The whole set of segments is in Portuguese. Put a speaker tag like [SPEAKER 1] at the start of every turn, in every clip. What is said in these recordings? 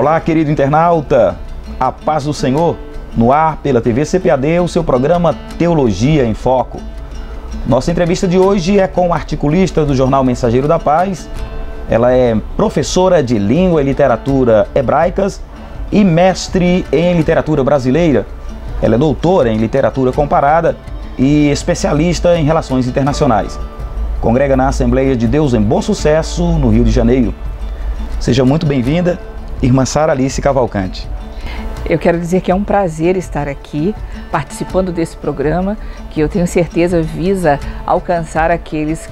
[SPEAKER 1] Olá, querido internauta, a paz do Senhor, no ar pela TV CPAD, o seu programa Teologia em Foco. Nossa entrevista de hoje é com a articulista do jornal Mensageiro da Paz. Ela é professora de Língua e Literatura Hebraicas e mestre em Literatura Brasileira. Ela é doutora em Literatura Comparada e especialista em Relações Internacionais. Congrega na Assembleia de Deus em Bom Sucesso, no Rio de Janeiro. Seja muito bem-vinda, irmã Sara Alice Cavalcante.
[SPEAKER 2] Eu quero dizer que é um prazer estar aqui, participando desse programa, que eu tenho certeza visa alcançar aqueles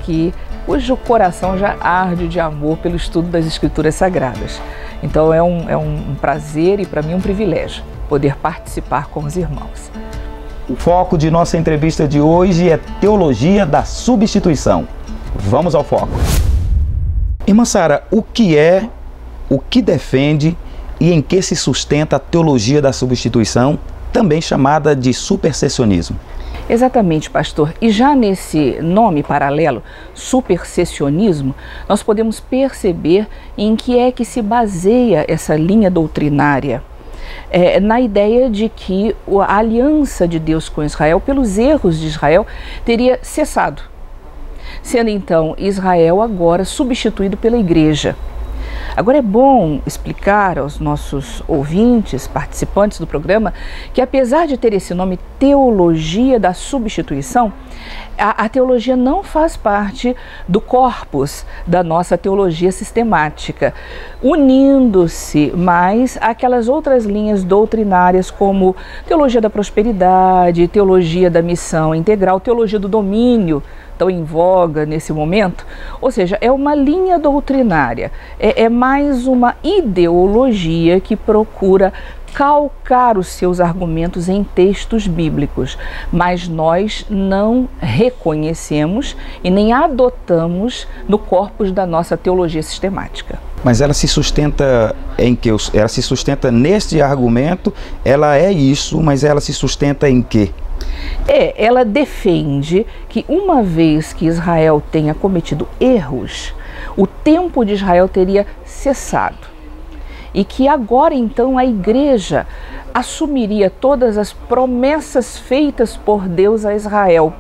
[SPEAKER 2] cujo coração já arde de amor pelo estudo das Escrituras Sagradas. Então é um prazer e para mim um privilégio poder participar com os irmãos.
[SPEAKER 1] O foco de nossa entrevista de hoje é Teologia da Substituição. Vamos ao foco. Irmã Sara, o que defende e em que se sustenta a teologia da substituição, também chamada de supersessionismo?
[SPEAKER 2] Exatamente, pastor. E já nesse nome paralelo, supersessionismo, nós podemos perceber em que é que se baseia essa linha doutrinária. Na ideia de que a aliança de Deus com Israel, pelos erros de Israel, teria cessado, sendo então Israel agora substituído pela igreja. Agora é bom explicar aos nossos ouvintes, participantes do programa, que apesar de ter esse nome Teologia da Substituição, a teologia não faz parte do corpus da nossa teologia sistemática, unindo-se mais àquelas outras linhas doutrinárias como teologia da prosperidade, teologia da missão integral, teologia do domínio, tão em voga nesse momento. Ou seja, é uma linha doutrinária, é mais uma ideologia que procura calcar os seus argumentos em textos bíblicos, mas nós não reconhecemos e nem adotamos no corpus da nossa teologia sistemática.
[SPEAKER 1] Mas ela se sustenta em que? Ela se sustenta neste argumento, ela é isso, mas ela se sustenta em quê?
[SPEAKER 2] Ela defende que uma vez que Israel tenha cometido erros, o tempo de Israel teria cessado. E que agora então a igreja assumiria todas as promessas feitas por Deus a Israel,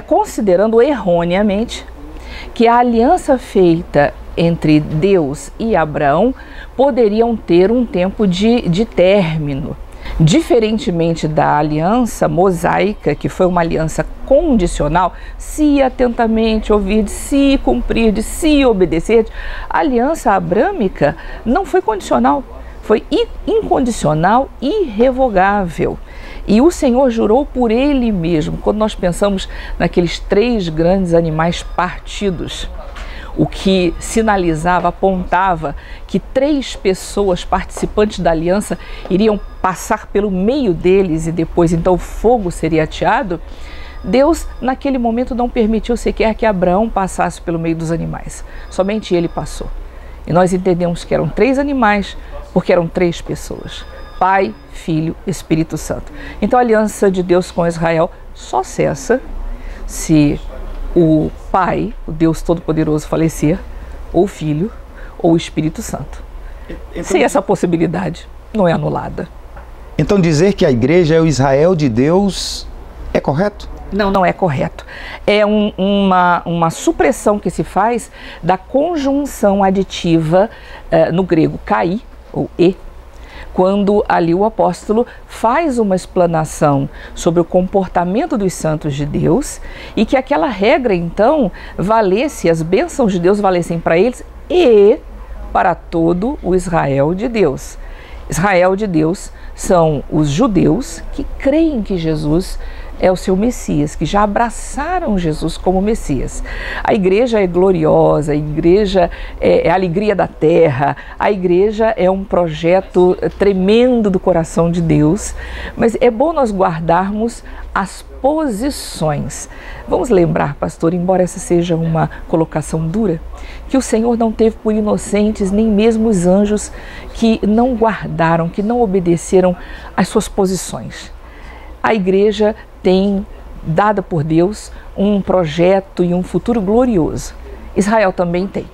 [SPEAKER 2] considerando erroneamente que a aliança feita entre Deus e Abraão poderiam ter um tempo de término. Diferentemente da aliança mosaica, que foi uma aliança condicional, se atentamente ouvir, se cumprir, de se obedecer, a aliança abrâmica não foi condicional, foi incondicional, irrevogável. E o Senhor jurou por Ele mesmo, quando nós pensamos naqueles 3 grandes animais partidos, o que sinalizava, apontava que 3 pessoas participantes da aliança iriam passar pelo meio deles e depois então o fogo seria ateado. Deus naquele momento não permitiu sequer que Abraão passasse pelo meio dos animais, somente ele passou. E nós entendemos que eram 3 animais porque eram 3 pessoas, Pai, Filho, Espírito Santo. Então a aliança de Deus com Israel só cessa se o Pai, o Deus Todo-Poderoso, falecer, ou o Filho, ou o Espírito Santo. Então, se essa possibilidade não é anulada.
[SPEAKER 1] Então dizer que a igreja é o Israel de Deus é correto?
[SPEAKER 2] Não, não é correto. É uma supressão que se faz da conjunção aditiva no grego kai, ou e, quando ali o apóstolo faz uma explanação sobre o comportamento dos santos de Deus e que aquela regra então valesse, as bênçãos de Deus valessem para eles e para todo o Israel de Deus. Israel de Deus são os judeus que creem que Jesus é o seu Messias, que já abraçaram Jesus como Messias. A igreja é gloriosa, a igreja é a alegria da terra, a igreja é um projeto tremendo do coração de Deus, mas é bom nós guardarmos as posições. Vamos lembrar, pastor, embora essa seja uma colocação dura, que o Senhor não teve por inocentes nem mesmo os anjos que não guardaram, que não obedeceram às suas posições. A igreja tem, dada por Deus, um projeto e um futuro glorioso. Israel também tem.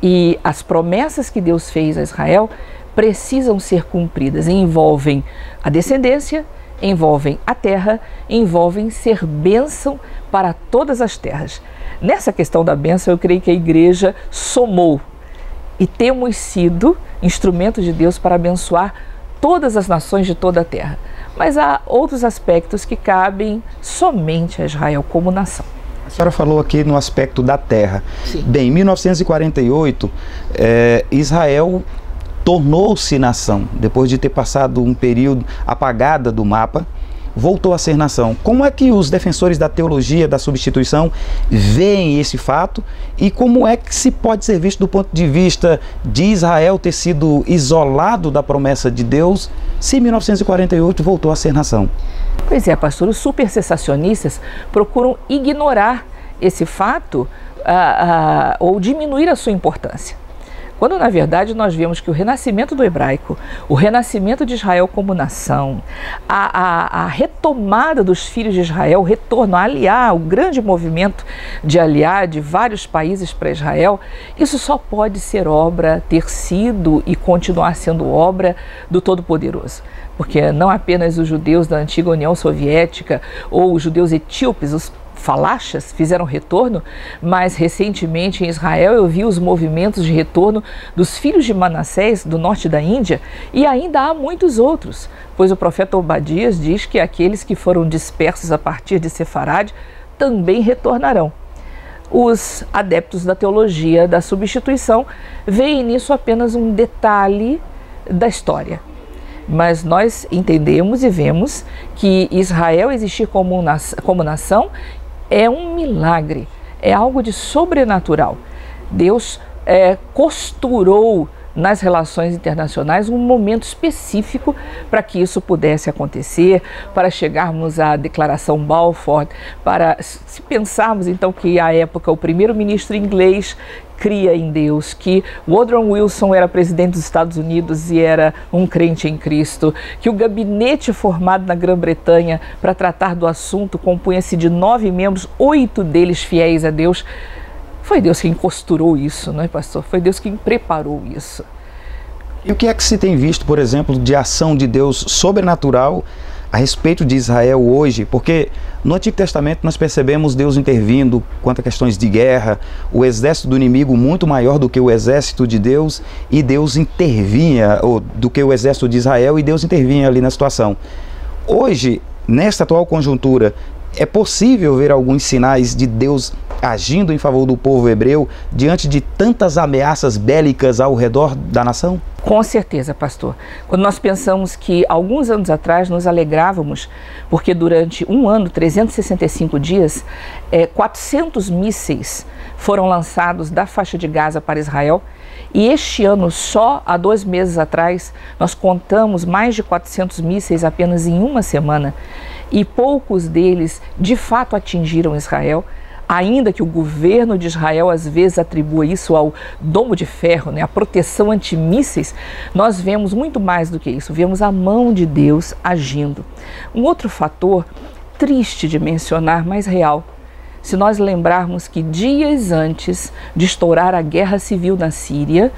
[SPEAKER 2] E as promessas que Deus fez a Israel precisam ser cumpridas. Envolvem a descendência, envolvem a terra, envolvem ser bênção para todas as terras. Nessa questão da bênção, eu creio que a igreja somou e temos sido instrumentos de Deus para abençoar todas as nações de toda a terra. Mas há outros aspectos que cabem somente a Israel como nação.
[SPEAKER 1] A senhora falou aqui no aspecto da terra.
[SPEAKER 2] Sim.
[SPEAKER 1] Bem, em 1948, Israel tornou-se nação. Depois de ter passado um período apagada do mapa, voltou a ser nação. Como é que os defensores da teologia da substituição veem esse fato e como é que se pode ser visto do ponto de vista de Israel ter sido isolado da promessa de Deus se em 1948 voltou a ser nação?
[SPEAKER 2] Pois é, pastor, os supercessacionistas procuram ignorar esse fato ou diminuir a sua importância. Quando, na verdade, nós vemos que o renascimento do hebraico, o renascimento de Israel como nação, a retomada dos filhos de Israel, o retorno a aliar, o grande movimento de aliar de vários países para Israel, isso só pode ser obra, ter sido e continuar sendo obra do Todo-Poderoso. Porque não apenas os judeus da antiga União Soviética ou os judeus etíopes, os falachas, fizeram retorno, mas recentemente em Israel eu vi os movimentos de retorno dos filhos de Manassés, do norte da Índia, e ainda há muitos outros, pois o profeta Obadias diz que aqueles que foram dispersos a partir de Sefarad também retornarão. Os adeptos da teologia da substituição veem nisso apenas um detalhe da história. Mas nós entendemos e vemos que Israel existir como nação é um milagre, é algo de sobrenatural. Deus costurou nas relações internacionais um momento específico para que isso pudesse acontecer, para chegarmos à Declaração Balfour, para se pensarmos então que à época o primeiro-ministro inglês cria em Deus, que Woodrow Wilson era presidente dos Estados Unidos e era um crente em Cristo, que o gabinete formado na Grã-Bretanha para tratar do assunto compunha-se de 9 membros, 8 deles fiéis a Deus. Foi Deus quem costurou isso, não é, pastor? Foi Deus quem preparou isso.
[SPEAKER 1] E o que é que se tem visto, por exemplo, de ação de Deus sobrenatural a respeito de Israel hoje? Porque no Antigo Testamento nós percebemos Deus intervindo quanto a questões de guerra, o exército do inimigo muito maior do que o exército de Deus, e Deus intervinha, ou do que o exército de Israel, e Deus intervinha ali na situação. Hoje, nesta atual conjuntura, é possível ver alguns sinais de Deus agindo em favor do povo hebreu diante de tantas ameaças bélicas ao redor da nação?
[SPEAKER 2] Com certeza, pastor. Quando nós pensamos que alguns anos atrás nos alegrávamos porque durante um ano, 365 dias, 400 mísseis foram lançados da faixa de Gaza para Israel, e este ano, só há 2 meses atrás, nós contamos mais de 400 mísseis apenas em uma semana, e poucos deles de fato atingiram Israel, ainda que o governo de Israel às vezes atribua isso ao domo de ferro, né, a proteção antimísseis. Nós vemos muito mais do que isso, vemos a mão de Deus agindo. Um outro fator triste de mencionar, mas real, se nós lembrarmos que dias antes de estourar a guerra civil na Síria,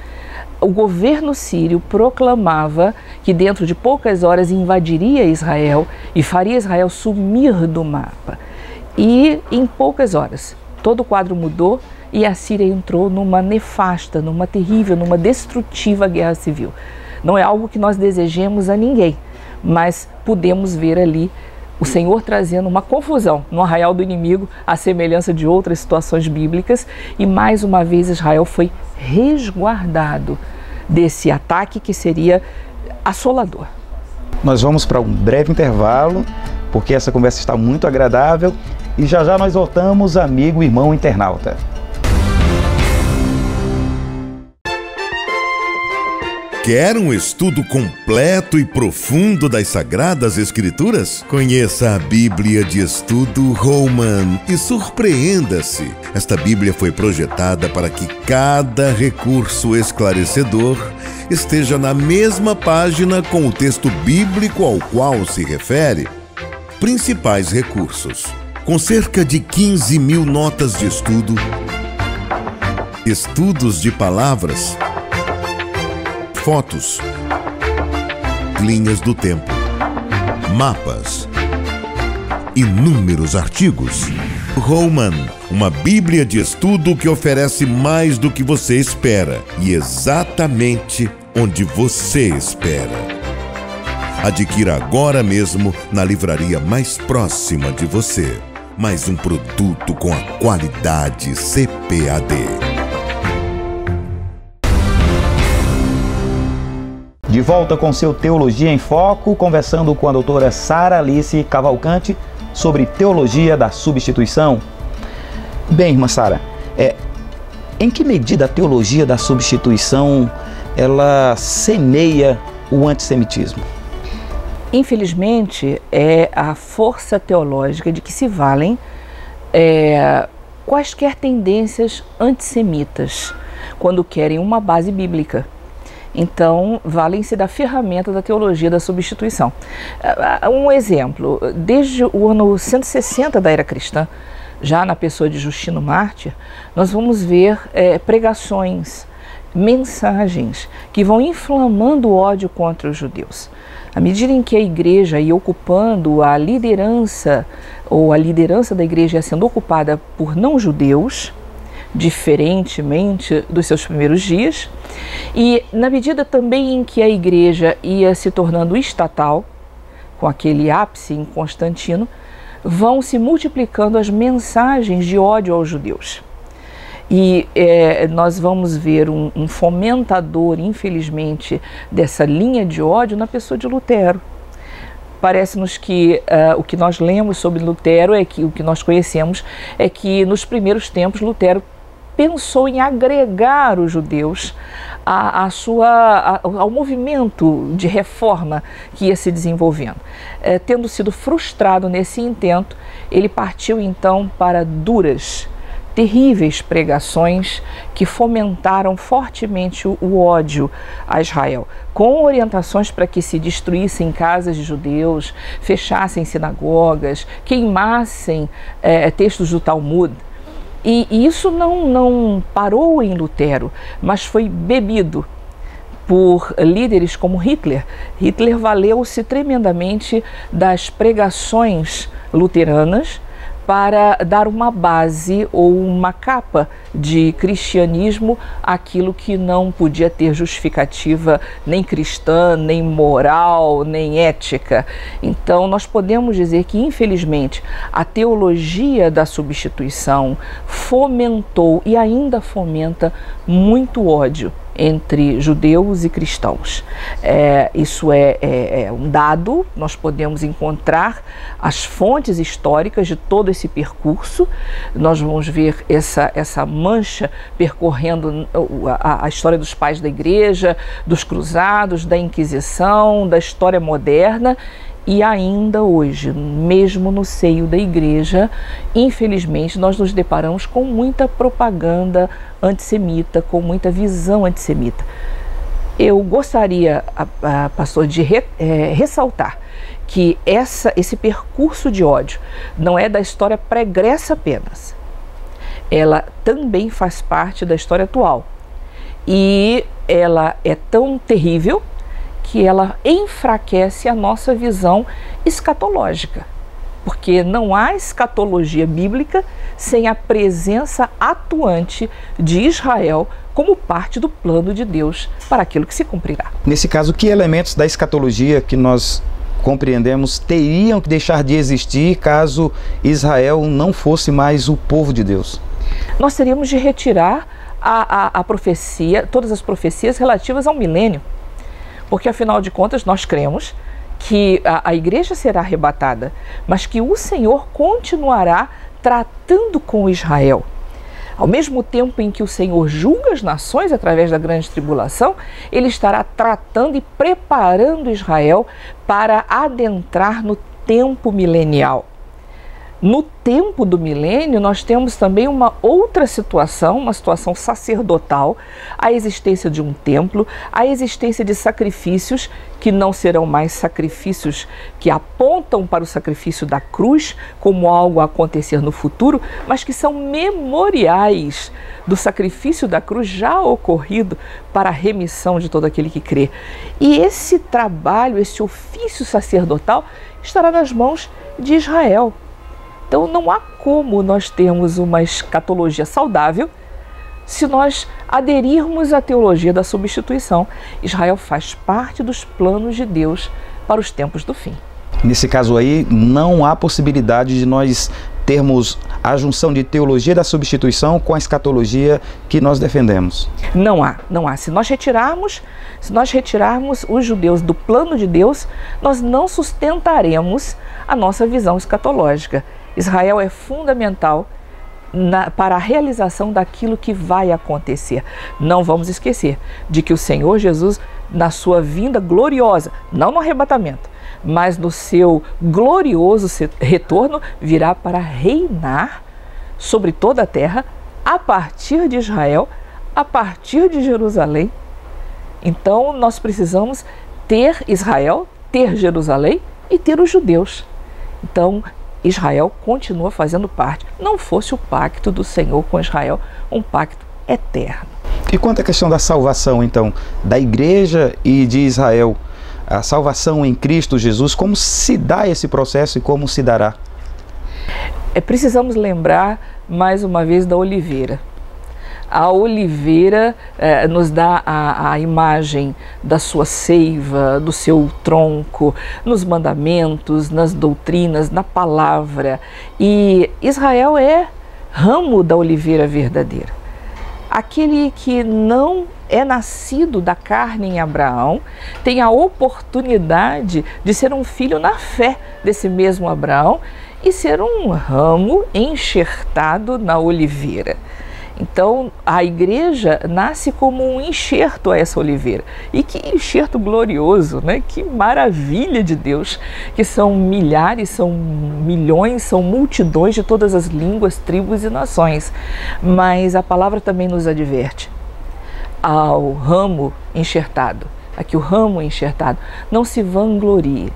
[SPEAKER 2] o governo sírio proclamava que dentro de poucas horas invadiria Israel e faria Israel sumir do mapa. E em poucas horas, todo o quadro mudou e a Síria entrou numa nefasta, numa terrível, numa destrutiva guerra civil. Não é algo que nós desejemos a ninguém, mas podemos ver ali o Senhor trazendo uma confusão no arraial do inimigo, à semelhança de outras situações bíblicas, e mais uma vez Israel foi resguardado desse ataque que seria assolador.
[SPEAKER 1] Nós vamos para um breve intervalo, porque essa conversa está muito agradável, e já já nós voltamos, amigo, irmão internauta.
[SPEAKER 3] Quer um estudo completo e profundo das Sagradas Escrituras? Conheça a Bíblia de Estudo Holman e surpreenda-se. Esta Bíblia foi projetada para que cada recurso esclarecedor esteja na mesma página com o texto bíblico ao qual se refere. Principais recursos. Com cerca de 15.000 notas de estudo, estudos de palavras, fotos, linhas do tempo, mapas, inúmeros artigos. Roman, uma Bíblia de estudo que oferece mais do que você espera e exatamente onde você espera. Adquira agora mesmo na livraria mais próxima de você. Mais um produto com a qualidade CPAD.
[SPEAKER 1] De volta com seu Teologia em Foco, conversando com a doutora Sara Alice Cavalcante sobre teologia da substituição. Bem, irmã Sara, em que medida a teologia da substituição ela semeia o antissemitismo?
[SPEAKER 2] Infelizmente, é a força teológica de que se valem quaisquer tendências antissemitas quando querem uma base bíblica. Então, valem-se da ferramenta da teologia da substituição. Um exemplo, desde o ano 160 da era cristã, já na pessoa de Justino Mártir, nós vamos ver pregações, mensagens que vão inflamando o ódio contra os judeus. À medida em que a igreja ia ocupando a liderança, ou a liderança da igreja ia sendo ocupada por não-judeus, diferentemente dos seus primeiros dias, e na medida também em que a igreja ia se tornando estatal, com aquele ápice em Constantino, vão se multiplicando as mensagens de ódio aos judeus. E nós vamos ver um fomentador, infelizmente, dessa linha de ódio na pessoa de Lutero. Parece-nos que o que nós lemos sobre Lutero, o que nós conhecemos, é que nos primeiros tempos Lutero pensou em agregar os judeus ao movimento de reforma que ia se desenvolvendo. Tendo sido frustrado nesse intento, ele partiu então para duras, terríveis pregações que fomentaram fortemente o ódio a Israel, com orientações para que se destruíssem casas de judeus, fechassem sinagogas, queimassem textos do Talmud. E isso não parou em Lutero, mas foi bebido por líderes como Hitler. Hitler valeu-se tremendamente das pregações luteranas para dar uma base ou uma capa de cristianismo àquilo que não podia ter justificativa nem cristã, nem moral, nem ética. Então nós podemos dizer que, infelizmente, a teologia da substituição fomentou e ainda fomenta muito ódio entre judeus e cristãos. Isso é um dado, nós podemos encontrar as fontes históricas de todo esse percurso, nós vamos ver essa mancha percorrendo a história dos pais da igreja, dos cruzados, da Inquisição, da história moderna. E ainda hoje, mesmo no seio da igreja, infelizmente, nós nos deparamos com muita propaganda antissemita, com muita visão antissemita. Eu gostaria, pastor, de ressaltar que esse percurso de ódio não é da história pregressa apenas. Ela também faz parte da história atual. E ela é tão terrível que ela enfraquece a nossa visão escatológica, porque não há escatologia bíblica sem a presença atuante de Israel como parte do plano de Deus para aquilo que se cumprirá.
[SPEAKER 1] Nesse caso, que elementos da escatologia que nós compreendemos teriam que deixar de existir caso Israel não fosse mais o povo de Deus?
[SPEAKER 2] Nós teríamos de retirar a profecia, todas as profecias relativas ao milênio. Porque, afinal de contas, nós cremos que a igreja será arrebatada, mas que o Senhor continuará tratando com Israel. Ao mesmo tempo em que o Senhor julga as nações através da grande tribulação, Ele estará tratando e preparando Israel para adentrar no tempo milenial. No tempo do milênio, nós temos também uma outra situação, uma situação sacerdotal, a existência de um templo, a existência de sacrifícios que não serão mais sacrifícios que apontam para o sacrifício da cruz como algo a acontecer no futuro, mas que são memoriais do sacrifício da cruz já ocorrido para a remissão de todo aquele que crê. E esse trabalho, esse ofício sacerdotal estará nas mãos de Israel. Então não há como nós termos uma escatologia saudável se nós aderirmos à teologia da substituição. Israel faz parte dos planos de Deus para os tempos do fim.
[SPEAKER 1] Nesse caso aí, não há possibilidade de nós termos a junção de teologia da substituição com a escatologia que nós defendemos.
[SPEAKER 2] Não há. Se nós retirarmos os judeus do plano de Deus, nós não sustentaremos a nossa visão escatológica. Israel é fundamental para a realização daquilo que vai acontecer. Não vamos esquecer de que o Senhor Jesus, na sua vinda gloriosa, não no arrebatamento, mas no seu glorioso retorno, virá para reinar sobre toda a terra, a partir de Israel, a partir de Jerusalém. Então nós precisamos ter Israel, ter Jerusalém e ter os judeus. Então Israel continua fazendo parte, não fosse o pacto do Senhor com Israel, um pacto eterno.
[SPEAKER 1] E quanto à questão da salvação, então, da igreja e de Israel, a salvação em Cristo Jesus, como se dá esse processo e como se dará?
[SPEAKER 2] Precisamos lembrar mais uma vez da oliveira. A oliveira nos dá a imagem da sua seiva, do seu tronco, nos mandamentos, nas doutrinas, na palavra. E Israel é ramo da oliveira verdadeira. Aquele que não é nascido da carne em Abraão tem a oportunidade de ser um filho na fé desse mesmo Abraão e ser um ramo enxertado na oliveira. Então, a igreja nasce como um enxerto a essa oliveira. E que enxerto glorioso, né? Que maravilha de Deus, que são milhares, são milhões, são multidões de todas as línguas, tribos e nações. Mas a palavra também nos adverte ao ramo enxertado, a que o ramo enxertado não se vanglorie,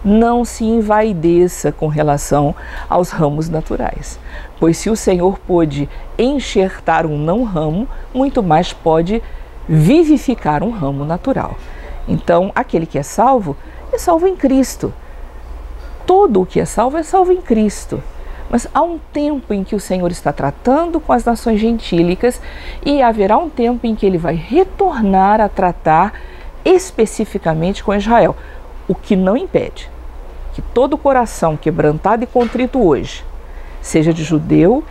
[SPEAKER 2] não se envaideça com relação aos ramos naturais. Pois se o Senhor pôde enxertar um não ramo, muito mais pode vivificar um ramo natural. Então, aquele que é salvo em Cristo. Todo o que é salvo em Cristo. Mas há um tempo em que o Senhor está tratando com as nações gentílicas e haverá um tempo em que ele vai retornar a tratar especificamente com Israel. O que não impede que todo coração quebrantado e contrito hoje, seja de judeu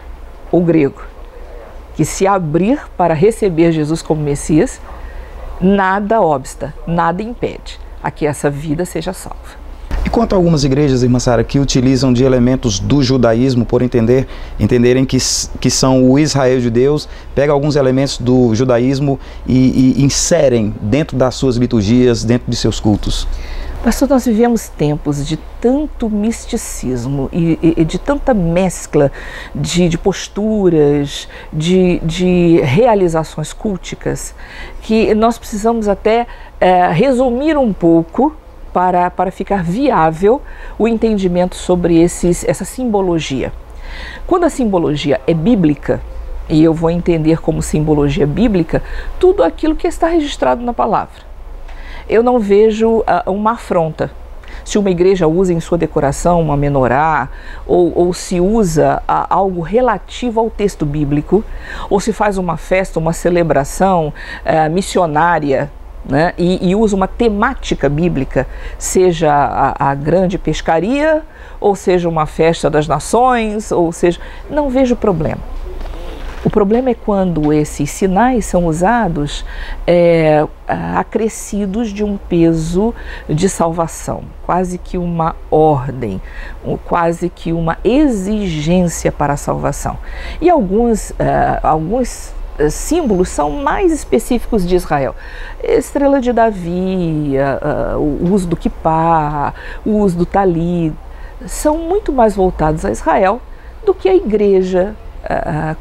[SPEAKER 2] ou grego, que se abrir para receber Jesus como Messias, nada obsta, nada impede a que essa vida seja salva.
[SPEAKER 1] E quanto a algumas igrejas, irmã Sara, que utilizam de elementos do judaísmo por entenderem que são o Israel de Deus, pegam alguns elementos do judaísmo e inserem dentro das suas liturgias, dentro de seus cultos?
[SPEAKER 2] Pastor, nós vivemos tempos de tanto misticismo e de tanta mescla de posturas, de realizações culticas, que nós precisamos até resumir um pouco para ficar viável o entendimento sobre essa simbologia. Quando a simbologia é bíblica, e eu vou entender como simbologia bíblica tudo aquilo que está registrado na palavra. Eu não vejo uma afronta. Se uma igreja usa em sua decoração uma menorá, ou se usa algo relativo ao texto bíblico, ou se faz uma festa, uma celebração missionária, né, e usa uma temática bíblica, seja a grande pescaria, ou seja uma festa das nações, ou seja, não vejo problema. O problema é quando esses sinais são usados acrescidos de um peso de salvação, quase que uma ordem, quase que uma exigência para a salvação. E alguns símbolos são mais específicos de Israel. Estrela de Davi, o uso do quipá, o uso do talit, são muito mais voltados a Israel do que a igreja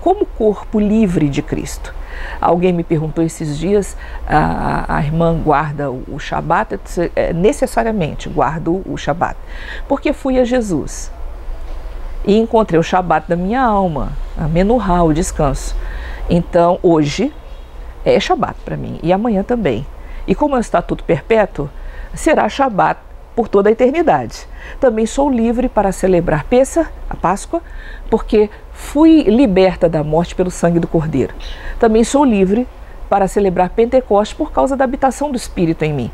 [SPEAKER 2] como corpo livre de Cristo. Alguém me perguntou esses dias, a irmã guarda o Shabat? Eu disse, necessariamente guardo o Shabat, porque fui a Jesus e encontrei o Shabat da minha alma, a Menuhá, o descanso. Então hoje é Shabat para mim e amanhã também. E como é o estatuto perpétuo, será Shabat por toda a eternidade. Também sou livre para celebrar Pêssar, a Páscoa, porque fui liberta da morte pelo sangue do Cordeiro. Também sou livre para celebrar Pentecostes por causa da habitação do Espírito em mim.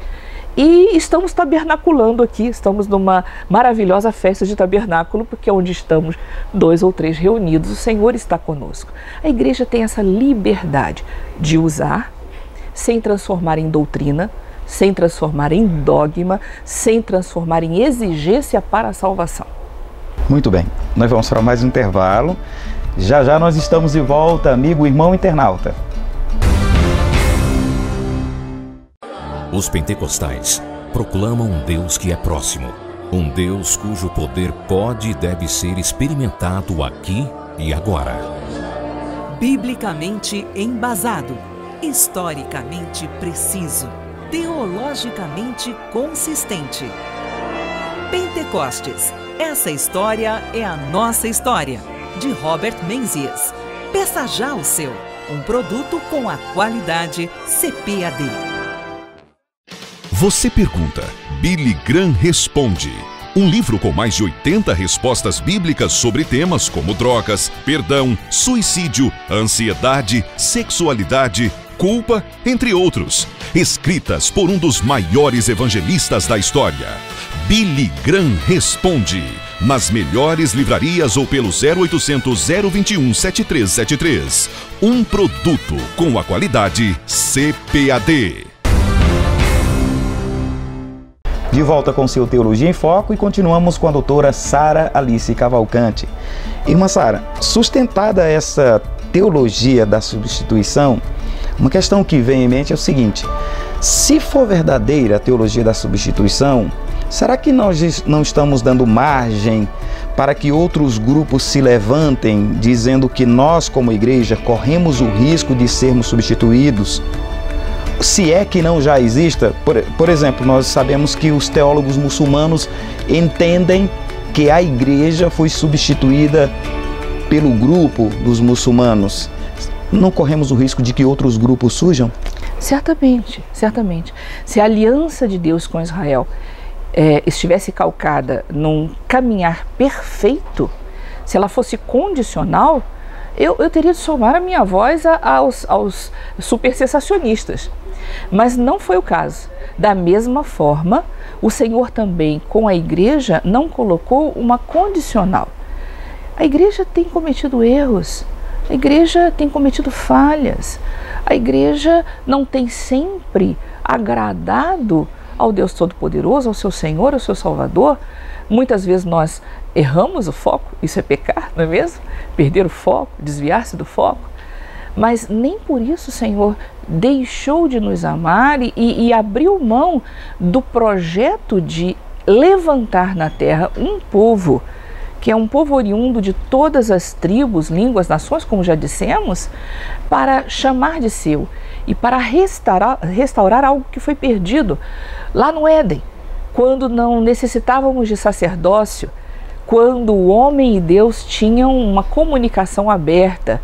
[SPEAKER 2] E estamos tabernaculando aqui, estamos numa maravilhosa festa de tabernáculo, porque onde estamos 2 ou 3 reunidos, o Senhor está conosco. A igreja tem essa liberdade de usar, sem transformar em doutrina, sem transformar em dogma, sem transformar em exigência para a salvação.
[SPEAKER 1] Muito bem, nós vamos para mais um intervalo. Já já nós estamos de volta, amigo, irmão internauta.
[SPEAKER 4] Os pentecostais proclamam um Deus que é próximo, um Deus cujo poder pode e deve ser experimentado aqui e agora.
[SPEAKER 5] Biblicamente embasado, historicamente preciso, teologicamente consistente. Pentecostes, essa história é a nossa história, de Robert Menzies. Peça já o seu, um produto com a qualidade CPAD.
[SPEAKER 6] Você pergunta, Billy Graham responde. Um livro com mais de 80 respostas bíblicas sobre temas como drogas, perdão, suicídio, ansiedade, sexualidade, culpa, entre outros. Escritas por um dos maiores evangelistas da história. Billy Graham responde. Nas melhores livrarias ou pelo 0800 021 7373. Um produto com a qualidade CPAD.
[SPEAKER 1] De volta com seu Teologia em Foco e continuamos com a doutora Sara Alice Cavalcante. Irmã Sara, sustentada essa teologia da substituição, uma questão que vem em mente é o seguinte: se for verdadeira a teologia da substituição, será que nós não estamos dando margem para que outros grupos se levantem dizendo que nós, como igreja, corremos o risco de sermos substituídos? Se é que não já exista, por exemplo, nós sabemos que os teólogos muçulmanos entendem que a igreja foi substituída pelo grupo dos muçulmanos. Não corremos o risco de que outros grupos surjam?
[SPEAKER 2] Certamente, certamente. Se a aliança de Deus com Israel estivesse calcada num caminhar perfeito, se ela fosse condicional, eu teria de somar a minha voz aos super sensacionistas. Mas não foi o caso. Da mesma forma, o Senhor também, com a igreja, não colocou uma condicional. A igreja tem cometido erros, a igreja tem cometido falhas, a igreja não tem sempre agradado ao Deus Todo-Poderoso, ao seu Senhor, ao seu Salvador. Muitas vezes nós erramos o foco, isso é pecar, não é mesmo? Perder o foco, desviar-se do foco. Mas nem por isso o Senhor deixou de nos amar e abriu mão do projeto de levantar na terra um povo, que é um povo oriundo de todas as tribos, línguas, nações, como já dissemos, para chamar de seu e para restaurar algo que foi perdido lá no Éden, quando não necessitávamos de sacerdócio, quando o homem e Deus tinham uma comunicação aberta.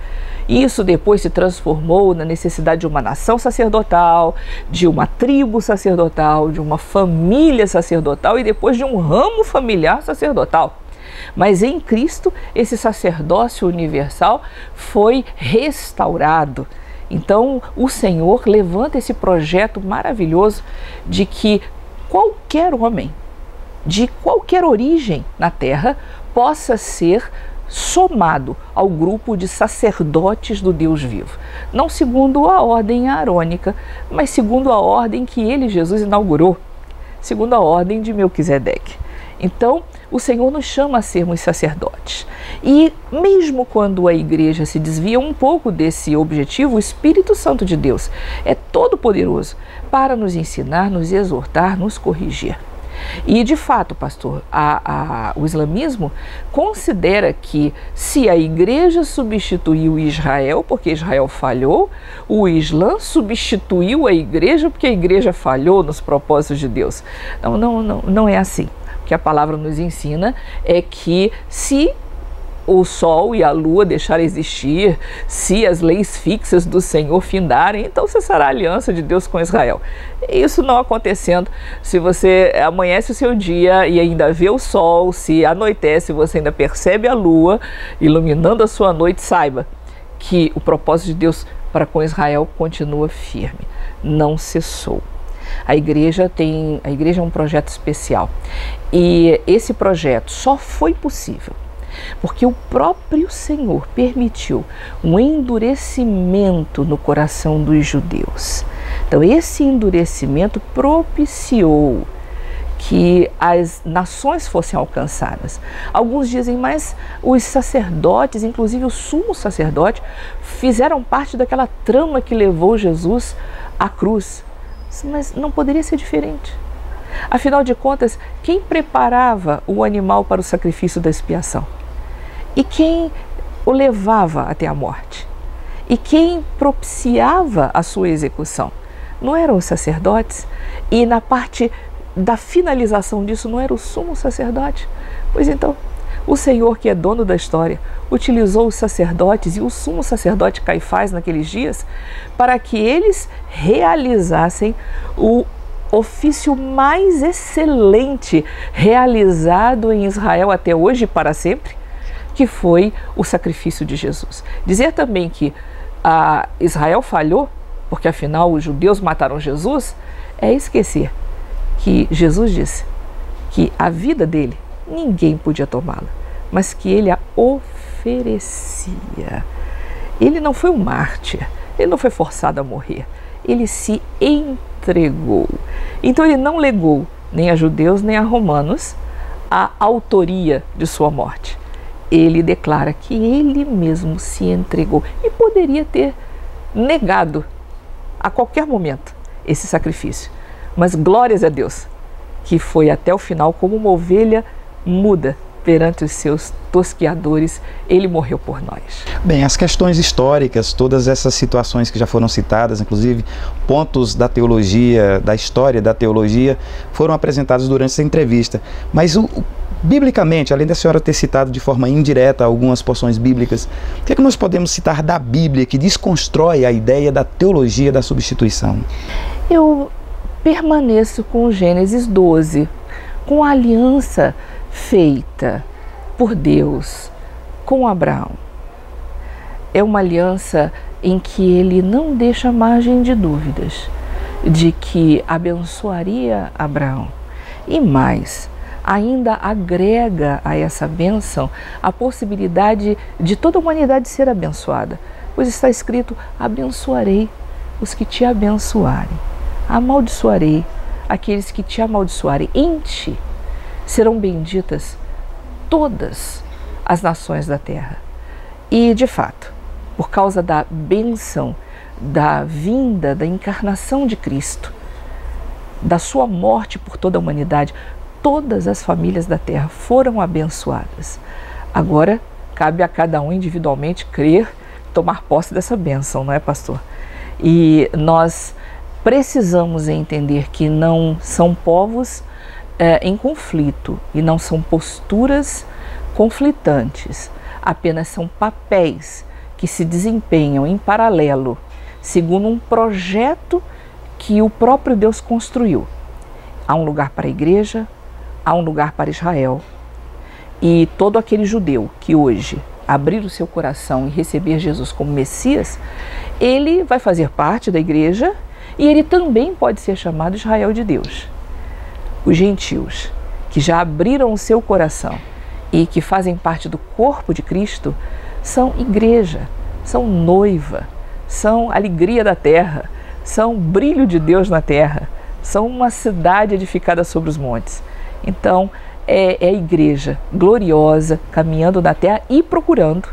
[SPEAKER 2] Isso depois se transformou na necessidade de uma nação sacerdotal, de uma tribo sacerdotal, de uma família sacerdotal e depois de um ramo familiar sacerdotal. Mas em Cristo, esse sacerdócio universal foi restaurado. Então, o Senhor levanta esse projeto maravilhoso de que qualquer homem, de qualquer origem na terra, possa ser somado ao grupo de sacerdotes do Deus vivo. Não segundo a ordem arônica, mas segundo a ordem que ele, Jesus, inaugurou, segundo a ordem de Melquisedeque. Então, o Senhor nos chama a sermos sacerdotes. E mesmo quando a igreja se desvia um pouco desse objetivo, o Espírito Santo de Deus é todo poderoso para nos ensinar, nos exortar, nos corrigir. E de fato, pastor, o islamismo considera que se a igreja substituiu Israel porque Israel falhou, o Islã substituiu a igreja porque a igreja falhou nos propósitos de Deus. Não é assim. O que a palavra nos ensina é que se o sol e a lua deixarem existir, se as leis fixas do Senhor findarem, então cessará a aliança de Deus com Israel. Isso não acontecendo, se você amanhece o seu dia e ainda vê o sol, se anoitece e você ainda percebe a lua iluminando a sua noite, saiba que o propósito de Deus para com Israel continua firme, não cessou. A igreja é um projeto especial e esse projeto só foi possível porque o próprio Senhor permitiu um endurecimento no coração dos judeus. Então esse endurecimento propiciou que as nações fossem alcançadas. Alguns dizem, mas os sacerdotes, inclusive o sumo sacerdote, fizeram parte daquela trama que levou Jesus à cruz. Mas não poderia ser diferente. Afinal de contas, quem preparava o animal para o sacrifício da expiação? E quem o levava até a morte? E quem propiciava a sua execução? Não eram os sacerdotes? E na parte da finalização disso não era o sumo sacerdote? Pois então, o Senhor, que é dono da história, utilizou os sacerdotes e o sumo sacerdote Caifás naqueles dias para que eles realizassem o ofício mais excelente realizado em Israel até hoje e para sempre, que foi o sacrifício de Jesus. Dizer também que Israel falhou, porque afinal os judeus mataram Jesus, é esquecer que Jesus disse que a vida dele ninguém podia tomá-la, mas que ele a oferecia. Ele não foi um mártir, ele não foi forçado a morrer, ele se entregou. Então ele não legou nem a judeus nem a romanos a autoria de sua morte. Ele declara que ele mesmo se entregou e poderia ter negado a qualquer momento esse sacrifício. Mas glórias a Deus, que foi até o final como uma ovelha muda perante os seus tosqueadores, ele morreu por nós.
[SPEAKER 1] Bem, as questões históricas, todas essas situações que já foram citadas, inclusive pontos da teologia, da história da teologia, foram apresentados durante essa entrevista. Mas biblicamente, além da senhora ter citado de forma indireta algumas porções bíblicas, o que é que nós podemos citar da Bíblia que desconstrói a ideia da teologia da substituição?
[SPEAKER 2] Eu permaneço com Gênesis 12, com a aliança feita por Deus com Abraão. É uma aliança em que ele não deixa margem de dúvidas de que abençoaria Abraão. E mais, ainda agrega a essa bênção a possibilidade de toda a humanidade ser abençoada. Pois está escrito, abençoarei os que te abençoarem, amaldiçoarei aqueles que te amaldiçoarem. Em ti serão benditas todas as nações da terra. E, de fato, por causa da bênção, da vinda, da encarnação de Cristo, da sua morte por toda a humanidade, todas as famílias da terra foram abençoadas. Agora, cabe a cada um individualmente crer, tomar posse dessa bênção, não é, pastor? E nós precisamos entender que não são povos em conflito e não são posturas conflitantes, apenas são papéis que se desempenham em paralelo, segundo um projeto que o próprio Deus construiu. Há um lugar para a igreja, há um lugar para Israel, e todo aquele judeu que hoje abrir o seu coração e receber Jesus como Messias, ele vai fazer parte da igreja e ele também pode ser chamado Israel de Deus. Os gentios que já abriram o seu coração e que fazem parte do corpo de Cristo são igreja, são noiva, são alegria da terra, são brilho de Deus na terra, são uma cidade edificada sobre os montes. Então, é a igreja gloriosa, caminhando na terra e procurando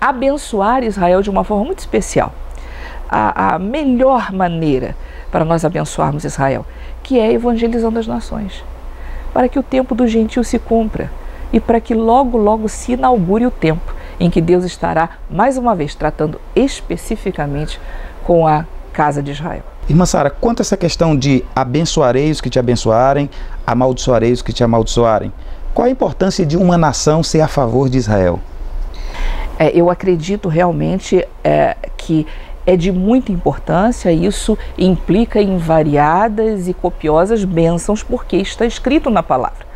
[SPEAKER 2] abençoar Israel de uma forma muito especial. A melhor maneira para nós abençoarmos Israel, que é evangelizando as nações. para que o tempo do gentio se cumpra e para que logo, logo se inaugure o tempo em que Deus estará, mais uma vez, tratando especificamente com a casa de Israel.
[SPEAKER 1] Irmã Sara, quanto a essa questão de abençoarei os que te abençoarem, amaldiçoarei os que te amaldiçoarem, qual a importância de uma nação ser a favor de Israel?
[SPEAKER 2] Eu acredito realmente que é de muita importância, isso implica em variadas e copiosas bênçãos, porque está escrito na palavra.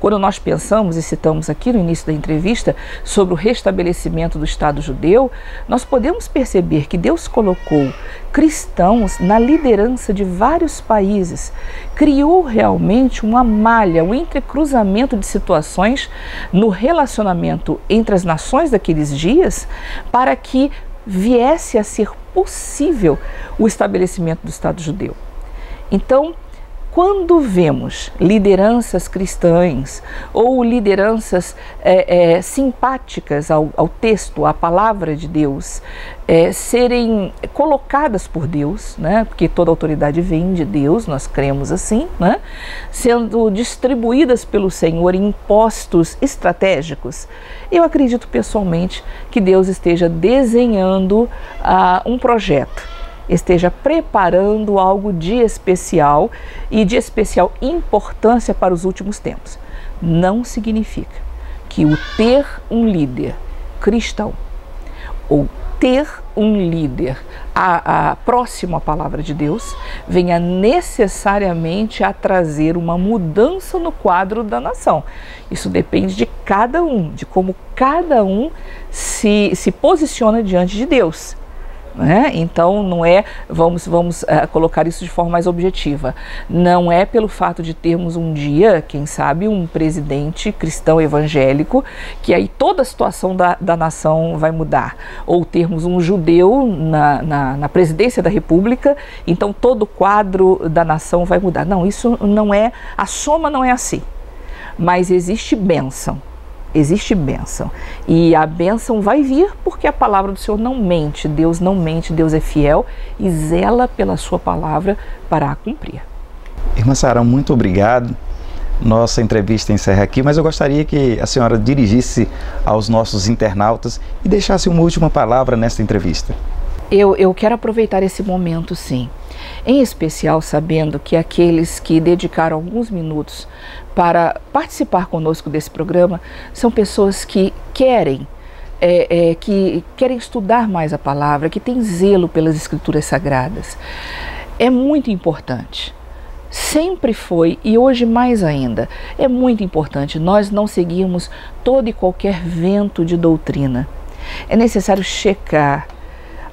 [SPEAKER 2] Quando nós pensamos e citamos aqui no início da entrevista sobre o restabelecimento do Estado judeu, nós podemos perceber que Deus colocou cristãos na liderança de vários países, criou realmente uma malha, um entrecruzamento de situações no relacionamento entre as nações daqueles dias, para que viesse a ser possível o estabelecimento do Estado judeu. Então, quando vemos lideranças cristãs ou lideranças simpáticas ao texto, à palavra de Deus, serem colocadas por Deus, né? Porque toda autoridade vem de Deus, nós cremos assim, né? Sendo distribuídas pelo Senhor em postos estratégicos, eu acredito pessoalmente que Deus esteja desenhando um projeto, esteja preparando algo de especial e de especial importância para os últimos tempos. Não significa que o ter um líder cristão ou ter um líder próximo à palavra de Deus venha necessariamente a trazer uma mudança no quadro da nação. Isso depende de cada um, de como cada um se posiciona diante de Deus. Então não é, vamos colocar isso de forma mais objetiva, não é pelo fato de termos um dia, quem sabe, um presidente cristão evangélico, que aí toda a situação da nação vai mudar, ou termos um judeu na presidência da república, então todo o quadro da nação vai mudar. Não, isso não é, a soma não é assim, mas existe bênção. Existe bênção, e a bênção vai vir porque a palavra do Senhor não mente, Deus não mente, Deus é fiel e zela pela sua palavra para a cumprir.
[SPEAKER 1] Irmã Sara, muito obrigado. Nossa entrevista encerra aqui, mas eu gostaria que a senhora dirigisse aos nossos internautas e deixasse uma última palavra nesta entrevista.
[SPEAKER 2] Eu quero aproveitar esse momento, sim, em especial sabendo que aqueles que dedicaram alguns minutos para participar conosco desse programa são pessoas que querem estudar mais a palavra, que têm zelo pelas Escrituras Sagradas. É muito importante, sempre foi e hoje mais ainda, é muito importante nós não seguirmos todo e qualquer vento de doutrina. É necessário checar,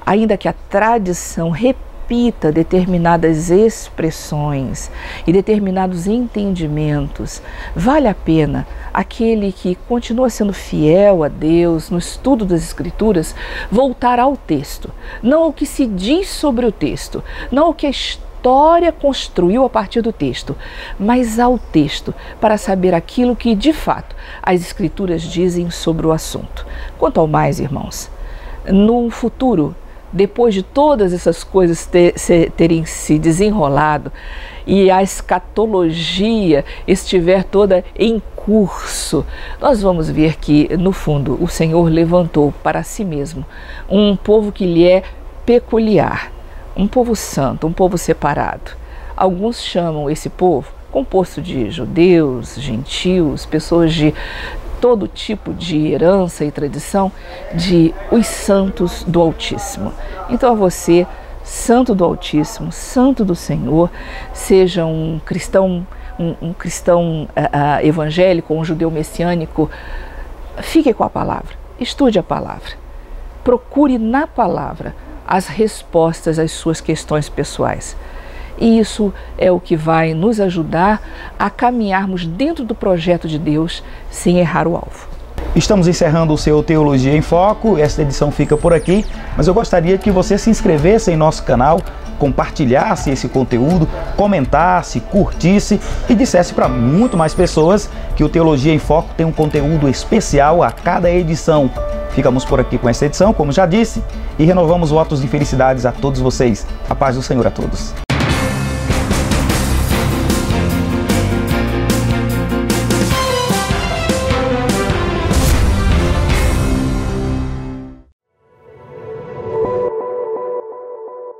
[SPEAKER 2] ainda que a tradição repita determinadas expressões e determinados entendimentos, vale a pena aquele que continua sendo fiel a Deus no estudo das Escrituras voltar ao texto, não ao que se diz sobre o texto, não ao que a história construiu a partir do texto, mas ao texto, para saber aquilo que de fato as Escrituras dizem sobre o assunto. Quanto ao mais, irmãos, no futuro, depois de todas essas coisas terem se desenrolado e a escatologia estiver toda em curso, nós vamos ver que, no fundo, o Senhor levantou para si mesmo um povo que lhe é peculiar, um povo santo, um povo separado. Alguns chamam esse povo, composto de judeus, gentios, pessoas de todo tipo de herança e tradição, de os santos do Altíssimo. Então a você, santo do Altíssimo, santo do Senhor, seja um cristão, evangélico, um judeu messiânico, fique com a palavra, estude a palavra, procure na palavra as respostas às suas questões pessoais. E isso é o que vai nos ajudar a caminharmos dentro do projeto de Deus sem errar o alvo.
[SPEAKER 1] Estamos encerrando o seu Teologia em Foco, esta edição fica por aqui, mas eu gostaria que você se inscrevesse em nosso canal, compartilhasse esse conteúdo, comentasse, curtisse e dissesse para muito mais pessoas que o Teologia em Foco tem um conteúdo especial a cada edição. Ficamos por aqui com essa edição, como já disse, e renovamos votos de felicidades a todos vocês. A paz do Senhor a todos.